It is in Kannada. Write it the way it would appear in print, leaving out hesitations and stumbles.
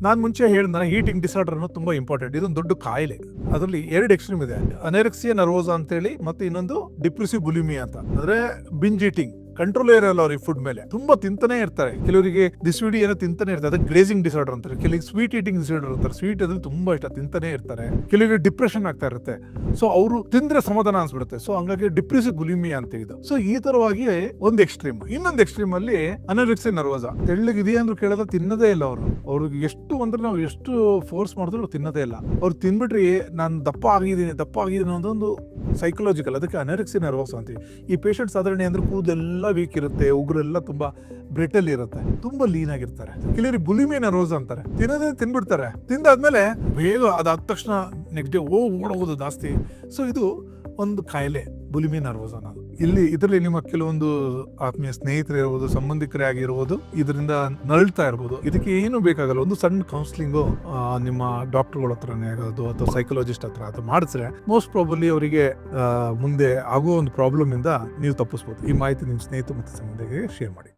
ನಾನು ಮುಂಚೆ ಹೇಳಿದ ಹೀಟಿಂಗ್ ಡಿಸಾರ್ಡರ್ ಅನ್ನೋದು ತುಂಬಾ ಇಂಪಾರ್ಟೆಂಟ್. ಇದೊಂದು ದೊಡ್ಡ ಕಾಯಿಲೆ. ಅದರಲ್ಲಿ 2 ಎಕ್ಸ್ಟ್ರೀಮ್ ಇದೆ, ಅನೆರೆಕ್ಸಿಯಾ ನರ್ವೋಸಾ ಅಂತ ಹೇಳಿ, ಮತ್ತೆ ಇನ್ನೊಂದು ಡಿಪ್ರೆಸಿವ್ ಬುಲಿಮಿಯಾ ಅಂತ. ಅಂದ್ರೆ ಬಿಂಜ್ ಈಟಿಂಗ್, ಕಂಟ್ರೋಲ್ ಇರಲ್ಲ ಅವ್ರಿಗೆ ಫುಡ್ ಮೇಲೆ, ತುಂಬಾ ತಿಂತಾನೆ ಇರ್ತಾರೆ. ಕೆಲವರಿಗೆ ದಿಸ್ವಿಡಿ ಏನೋ ತಿಂತಾನೆ ಇರ್ತಾರೆ, ಅದಕ್ಕೆ ಗ್ರೇಸಿಂಗ್ ಡಿಸಾರ್ಡರ್ ಅಂತಾರೆ. ಕೆಲವರಿಗೆ ಸ್ವೀಟ್ ಈಟಿಂಗ್ ಡಿಸಾರ್ಡರ್ ಅಂತಾರೆ, ಸ್ವೀಟ್ ಅದ್ರ ತುಂಬಾ ಇಷ್ಟ, ತಿಂತಾನೆ ಇರ್ತಾರೆ. ಕೆಲವರಿಗೆ ಡಿಪ್ರೆಷನ್ ಆಗ್ತಾ ಇರುತ್ತೆ, ಸೊ ಅವರು ತಿಂದ್ರೆ ಸಮಾಧಾನ ಅನ್ಸ್ಬಿಡುತ್ತೆ, ಸೊ ಹಂಗಾಗಿ ಡಿಪ್ರೆಸಿವ್ ಬುಲಿಮಿಯಾ ಅಂತ ಇದು. ಸೊ ಈ ತರವಾಗಿ ಒಂದು ಎಕ್ಸ್ಟ್ರೀಮ್. ಇನ್ನೊಂದು ಎಕ್ಸ್ಟ್ರೀಮ್ ಅಲ್ಲಿ ಅನೆರೆಕ್ಸಿಯಾ ನರ್ವೋಸಾ. ತೆಳ್ಳಗಿದೆಯಾ ಅಂದ್ರೆ ಕೇಳಿದ್ರೆ ತಿನ್ನೋದೇ ಇಲ್ಲ ಅವರು. ಅವ್ರಿಗೆ ಎಷ್ಟು ಅಂದ್ರೆ ನಾವು ಎಷ್ಟು ಫೋರ್ಸ್ ಮಾಡಿದ್ರು ತಿನ್ನೋದೇ ಇಲ್ಲ. ಅವ್ರು ತಿನ್ಬಿಟ್ರಿ ನಾನು ದಪ್ಪ ಆಗಿದ್ದೀನಿ ಅನ್ನೋದೊಂದು ಸೈಕಲಾಜಿಕಲ್, ಅದಕ್ಕೆ ಅನೆರೆಕ್ಸಿಯಾ ನರ್ವೋಸಾ ಅಂತೀವಿ. ಈ ಪೇಷಂಟ್ ಸಾಧಾರಣ ಅಂದ್ರೆ ಕೂದಲೆಲ್ಲ ವೀಕ್ ಇರುತ್ತೆ, ಉಗುರೆಲ್ಲ ತುಂಬಾ ಬ್ರಿಟಲ್ ಇರುತ್ತೆ, ತುಂಬಾ ಲೀನ್ ಆಗಿರ್ತಾರೆ. ಕೆಲವರಿಗೆ ಬುಲಿಮಿಯಾ ನರ್ವೋಸಾ ಅಂತಾರೆ, ತಿನ್ನೋದೇ ತಿನ್ಬಿಡ್ತಾರೆ, ತಿಂದಾದ್ಮೇಲೆ ಬೇಗ ಅದಾದ ತಕ್ಷಣ ನೆಕ್ಸ್ಟ್ ಡೇ ಓಡೋಗೋದು ಜಾಸ್ತಿ. ಸೊ ಇದು ಒಂದು ಕಾಯಿಲೆ, ಬುಲಿಮಿಯಾ ನರ್ವೋಸಾ ಅನ್ನೋದು. ಇದರಲ್ಲಿ ನಿಮ್ಮ ಕೆಲವೊಂದು ಆತ್ಮೀಯ ಸ್ನೇಹಿತರು ಇರ್ಬೋದು, ಸಂಬಂಧಿಕರೇ ಆಗಿರ್ಬೋದು, ಇದರಿಂದ ನರಳ್ತಾ ಇರ್ಬೋದು. ಇದಕ್ಕೆ ಏನು ಬೇಕಾಗಲ್ಲ, ಒಂದು ಸಣ್ಣ ಕೌನ್ಸಿಲಿಂಗು ನಿಮ್ಮ ಡಾಕ್ಟರ್ಗಳ ಹತ್ರನೇ ಆಗೋದು ಅಥವಾ ಸೈಕಾಲಜಿಸ್ಟ್ ಹತ್ರ ಅದು ಮಾಡಿದ್ರೆ ಮೋಸ್ಟ್ ಪ್ರಾಬಬ್ಲಿ ಅವರಿಗೆ ಮುಂದೆ ಆಗೋ ಒಂದು ಪ್ರಾಬ್ಲಮ್ ಇಂದ ನೀವು ತಪ್ಪಿಸ್ಬೋದು. ಈ ಮಾಹಿತಿ ನಿಮ್ಮ ಸ್ನೇಹಿತರು ಮತ್ತು ಸಂಬಂಧಿಕರಿಗೆ ಶೇರ್ ಮಾಡಿ.